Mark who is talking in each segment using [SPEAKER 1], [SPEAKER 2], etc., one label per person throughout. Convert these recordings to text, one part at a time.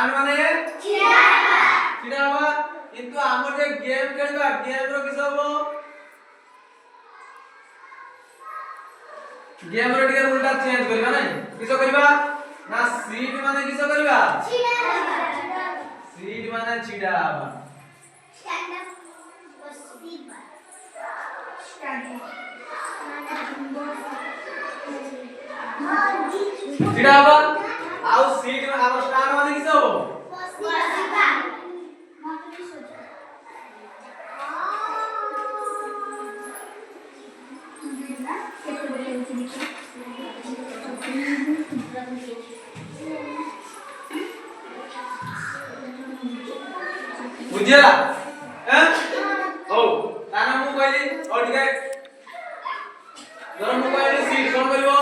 [SPEAKER 1] stand ମାନେ ଛିଡ଼ା ହବା କିନ୍ତୁ ଆମର ଯେ ଗେମ୍ ଖେଳିବା ଗେମ୍ ର କିସ ହବ गेम रे टिके उल्टा चेंज करबा नै किसो करबा ना सीट माने किसो करबा छिडा सीट माने छिडा स्टैंड अप बसीबा स्टैंड छिडा आउ सीट में आवर स्टैंड माने किसो बसीबा बुझिया हैं ओ ताना मु कहली और ठीक है जरा मु कहली सीट कोन करबो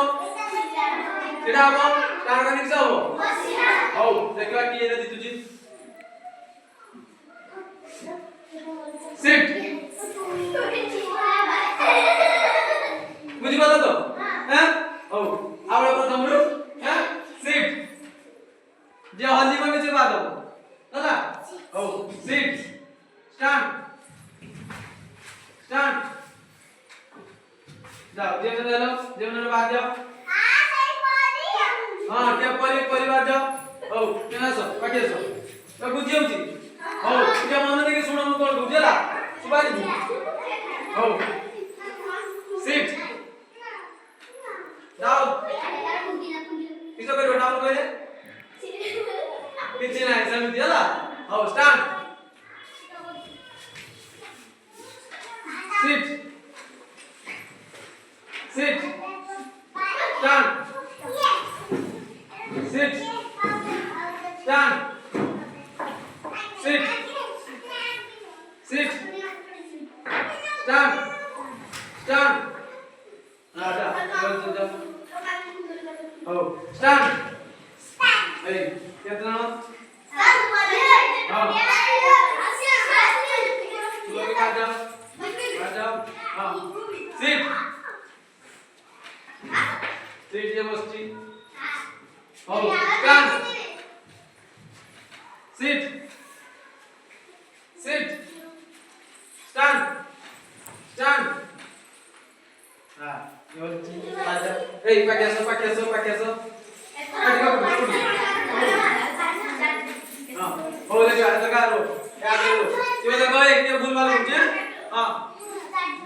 [SPEAKER 1] सीधा हबो तार कनि किस हबो ओ देखबा की एने दितुजी सीट बुझि गलो तो हैं ओ आवळे प्रथम रु हैं सीट जे हल्दी में जे बात हो दादा ओ सीट स्टैंड स्टैंड जाओ जेवने लो बात जाओ हां क्या परिवार जाओ ओ केना सो पाके सो तो बुझी होची ओ क्या मन देके सुनो मु कोन बुझला सुबारी ओ सीट जाओ किसो करो डाउन करे किछि नाही समिति होला ओ stand sit sit stand sit stand sit sit stand stand ada चल ओ stand ए कितना हां सीट सीट ये बसची हो stand seat seat stand stand हां ये बसची आजा ए पाकेसो हां हो लगा रो याद करो ये देखो ये भूल वाला मुझे हां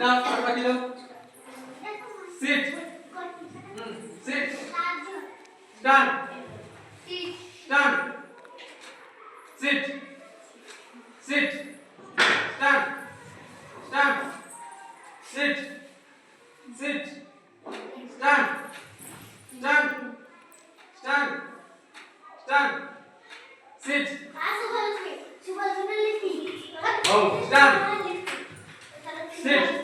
[SPEAKER 1] ना पाके लो sit sit stand stand sit sit stand stand sit sit stand stand stand stand sit oh stand sit